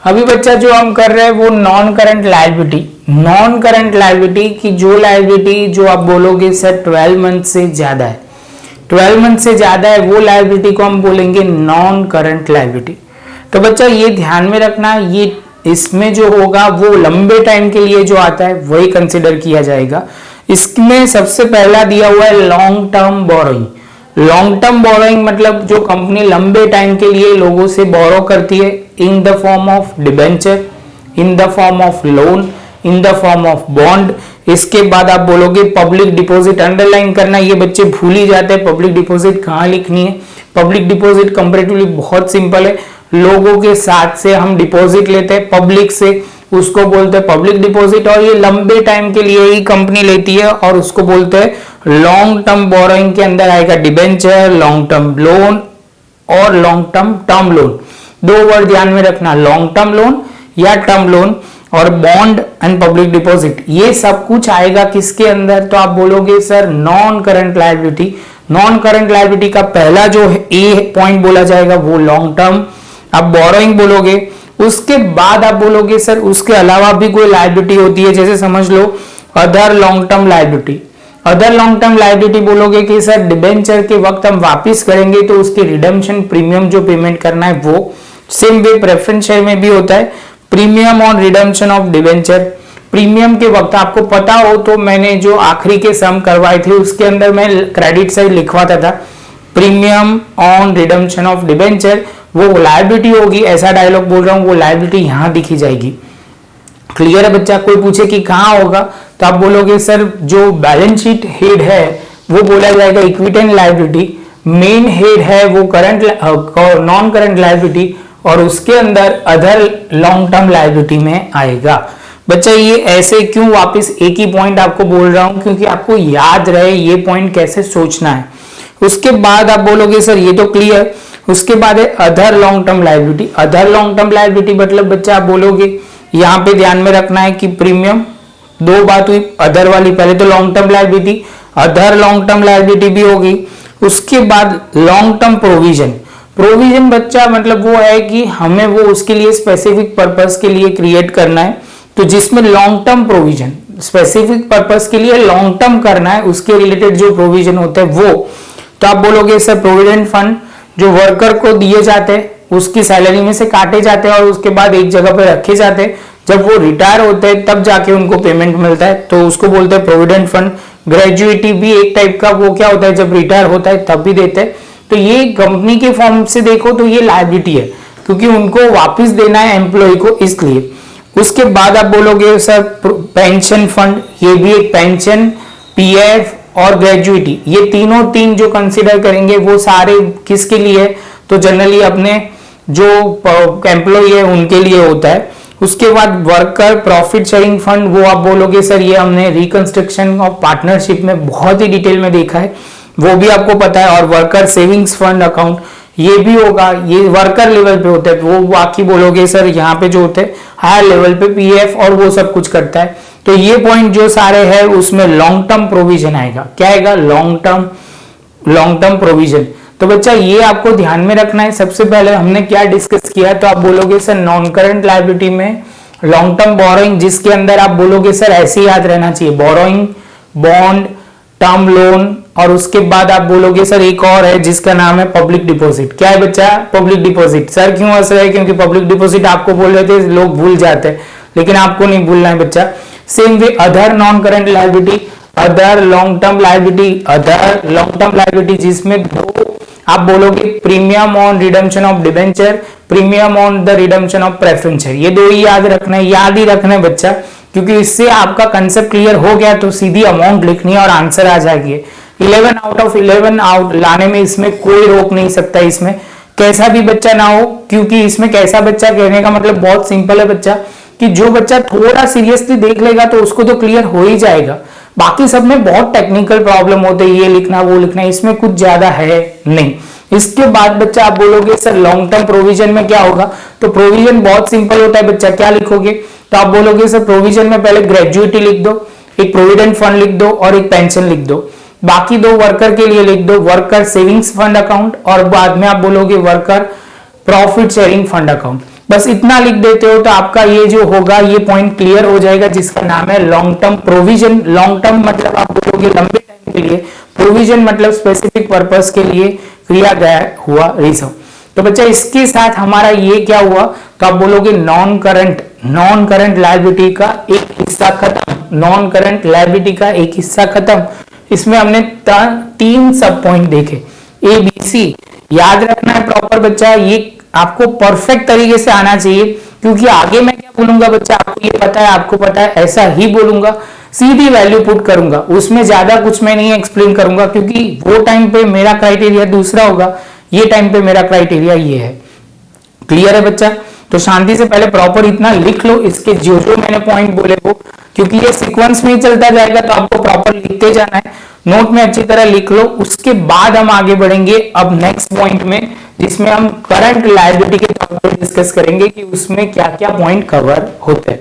अभी बच्चा जो हम कर रहे हैं वो नॉन करंट लायबिलिटी की जो लायबिलिटी जो आप बोलोगे सर 12 मंथ से ज्यादा है, 12 मंथ से ज्यादा है, वो लायबिलिटी को हम बोलेंगे नॉन करंट लायबिलिटी। तो बच्चा ये ध्यान में रखना, ये इसमें जो होगा वो लंबे टाइम के लिए जो आता है वही कंसिडर किया जाएगा। इसमें सबसे पहला दिया हुआ है long term borrowing. Long term borrowing मतलब जो कंपनी लंबे टाइम के लिए लोगों से बोरो करती है in the form of debenture, in the form of loan, in the form of bond. इसके बाद आप बोलोगे पब्लिक डिपॉजिट, अंडरलाइन करना, ये बच्चे भूल ही जाते हैं पब्लिक डिपॉजिट कहाँ लिखनी है। पब्लिक डिपॉजिट कंपैरेटिवली बहुत सिंपल है, लोगों के साथ से हम डिपॉजिट लेते हैं पब्लिक से, उसको बोलते हैं पब्लिक डिपॉजिट, और ये लंबे टाइम के लिए ही कंपनी लेती है और उसको बोलते हैं लॉन्ग टर्म बोरोइंग। के अंदर आएगा डिबेंचर, लॉन्ग टर्म लोन और लॉन्ग टर्म लोन। दो वर्ड ध्यान में रखना, लॉन्ग टर्म लोन या टर्म लोन, और बॉन्ड एंड पब्लिक डिपॉजिट, ये सब कुछ आएगा किसके अंदर? तो आप बोलोगे sir non current liability. Non current liability का पहला जो ए पॉइंट बोला जाएगा वो लॉन्ग टर्म आप बोरोइंग बोलोगे। उसके बाद आप बोलोगे सर उसके अलावा भी कोई लायबिलिटी होती है, जैसे समझ लो other long term liability. Other long term liability बोलोगे कि सर डिबेंचर के वक्त हम वापस करेंगे तो उसके रिडेम्पशन प्रीमियम जो पेमेंट करना है वो सेम वे प्रेफरेंस शेयर में भी होता है। Premium on redemption of debenture, premium के वक्त आपको पता हो तो मैंने जो आखिरी के सम करवाए थे उसके अंदर मैं क्रेडिट साइड लिखवाता था premium on redemption of debenture, वो लायबिलिटी होगी, ऐसा डायलॉग बोल रहा हूं, वो लायबिलिटी यहां दिखी जाएगी। क्लियर है बच्चा? कोई पूछे कि कहां होगा तो आप बोलोगे सर जो बैलेंस शीट हेड है वो बोला जाएगा इक्विटी लायबिलिटी, मेन हेड है वो करंट नॉन करंट लायबिलिटी, और उसके अंदर अदर लॉन्ग टर्म लायबिलिटी में आएगा। बच्चा ये ऐसे क्यों वापस एक ही पॉइंट आपको बोल रहा हूं क्योंकि आपको याद रहे ये पॉइंट कैसे सोचना है। उसके बाद आप बोलोगे सर ये तो क्लियर, उसके बाद है other long term liability. Other long term liability मतलब बच्चा आप बोलोगे यहां पे ध्यान में रखना है कि प्रीमियम, दो बात हुई अदर वाली, पहले तो long term liability, other long term liability भी होगी। उसके बाद लॉन्ग टर्म प्रोविजन। प्रोविजन बच्चा मतलब वो है कि हमें वो उसके लिए स्पेसिफिक पर्पस के लिए क्रिएट करना है, तो जिसमें long term provision specific purpose के लिए लॉन्ग टर्म करना है उसके रिलेटेड जो प्रोविजन होते हैं वो, तो आप बोलोगे सर प्रोविडेंट फंड जो वर्कर को दिए जाते हैं उसकी सैलरी में से काटे जाते हैं और उसके बाद एक जगह पर रखे जाते हैं, जब वो रिटायर होते हैं तब जाके उनको पेमेंट मिलता है, तो उसको बोलते हैं प्रोविडेंट फंड। ग्रेजुएटी भी एक टाइप का, वो क्या होता है जब रिटायर होता है तब भी देते हैं, तो ये कंपनी के फॉर्म से देखो तो ये लायबिलिटी है क्योंकि उनको वापस देना है एम्प्लॉय को, इसलिए। उसके बाद आप बोलोगे सर पेंशन फंड, ये भी एक पेंशन, पीएफ और ग्रेजुएटी, ये तीन जो कंसीडर करेंगे वो सारे किसके लिए? तो जनरली अपने जो एम्प्लॉय है उनके लिए होता है। उसके बाद वर्कर प्रॉफिट शेयरिंग फंड, वो आप बोलोगे सर ये हमने रिकंस्ट्रक्शन ऑफ पार्टनरशिप में बहुत ही डिटेल में देखा है, वो भी आपको पता है। और वर्कर सेविंग्स फंड अकाउंट ये भी होगा, ये वर्कर लेवल पे होता है, वो बाकी बोलोगे सर यहाँ पे जो होते हैं हायर लेवल पे पीएफ और वो सब कुछ करता है। तो ये पॉइंट जो सारे हैं उसमें लॉन्ग टर्म प्रोविजन आएगा। क्या आएगा? Long term provision. तो बच्चा ये आपको ध्यान में रखना है। सबसे पहले हमने क्या डिस्कस किया, तो आप बोलोगे सर नॉन करंट लायबिलिटी में लॉन्ग टर्म बोरोइंग, जिसके अंदर आप बोलोगे सर ऐसे याद रहना चाहिए बोरोइंग, बॉन्ड, टर्म लोन, और उसके बाद आप बोलोगे सर एक और है जिसका नाम है पब्लिक डिपॉजिट। क्या है बच्चा? Public deposit. सर क्यों हंस रहे हैं? क्योंकि पब्लिक डिपॉजिट आपको बोल रहे थे लोग भूल जाते हैं, लेकिन आपको नहीं भूलना है बच्चा। Same way other non current liability, other long term liability, other long term liability जिसमें दो आप बोलोगे premium on redemption of debenture, premium on the redemption of preference share, ये दो ही याद रखना है, याद ही रखना है बच्चा, क्योंकि इससे आपका कंसेप्ट क्लियर हो गया तो सीधी अमाउंट लिखनी है और आंसर आ जाएगी। 11 आउट ऑफ 11 आउट लाने में इसमें कोई रोक नहीं सकता, इसमें कैसा भी बच्चा ना हो, क्योंकि इसमें कैसा बच्चा कहने का मतलब बहुत सिंपल है बच्चा, कि जो बच्चा थोड़ा सीरियसली देख लेगा तो उसको तो क्लियर हो ही जाएगा। बाकी सब में बहुत टेक्निकल प्रॉब्लम होते हैं, ये लिखना वो लिखना, इसमें कुछ ज्यादा है नहीं। इसके बाद बच्चा आप बोलोगे सर लॉन्ग टर्म प्रोविजन में क्या होगा, तो प्रोविजन बहुत सिंपल होता है बच्चा। क्या लिखोगे, तो आप बोलोगे सर प्रोविजन में पहले ग्रेजुएटी लिख दो, एक प्रोविडेंट फंड लिख दो और एक पेंशन लिख दो, बाकी दो वर्कर के लिए लिख दो वर्कर सेविंग्स फंड अकाउंट, और बाद में आप बोलोगे worker profit sharing fund account. बस इतना लिख देते हो तो आपका ये जो होगा ये पॉइंट क्लियर हो जाएगा, जिसका नाम है long term provision. Long term मतलब आप बोलोगे लंबे टाइम के लिए, प्रोविजन मतलब स्पेसिफिक पर्पस के लिए किया गया हुआ रिजर्व। तो बच्चा इसके साथ हमारा ये क्या हुआ, तो आप बोलोगे नॉन करंट लायबिलिटी का एक हिस्सा खत्म, नॉन करंट लायबिलिटी का एक हिस्सा खत्म। इसमें हमने 3 सब पॉइंट देखे ए बी सी। याद रखना है प्रॉपर बच्चा, ये आपको परफेक्ट तरीके से आना चाहिए, क्योंकि आगे मैं क्या बोलूंगा बच्चा आपको ये पता है, आपको पता है, ऐसा ही बोलूंगा, सीधी वैल्यू पुट करूंगा, उसमें ज्यादा कुछ मैं नहीं एक्सप्लेन करूंगा, क्योंकि वो टाइम पे मेरा क्राइटेरिया दूसरा होगा, ये टाइम पे मेरा क्राइटेरिया ये है। क्लियर है बच्चा? तो शांति से पहले प्रॉपर इतना लिख लो, इसके जो जो मैंने पॉइंट बोले वो, क्योंकि ये सीक्वेंस में ही चलता जाएगा तो आपको प्रॉपर लिखते जाना है, नोट में अच्छी तरह लिख लो। उसके बाद हम आगे बढ़ेंगे अब नेक्स्ट पॉइंट में, जिसमें हम करंट लायबिलिटी के तौर पर डिस्कस करेंगे कि उसमें क्या क्या पॉइंट कवर होते हैं।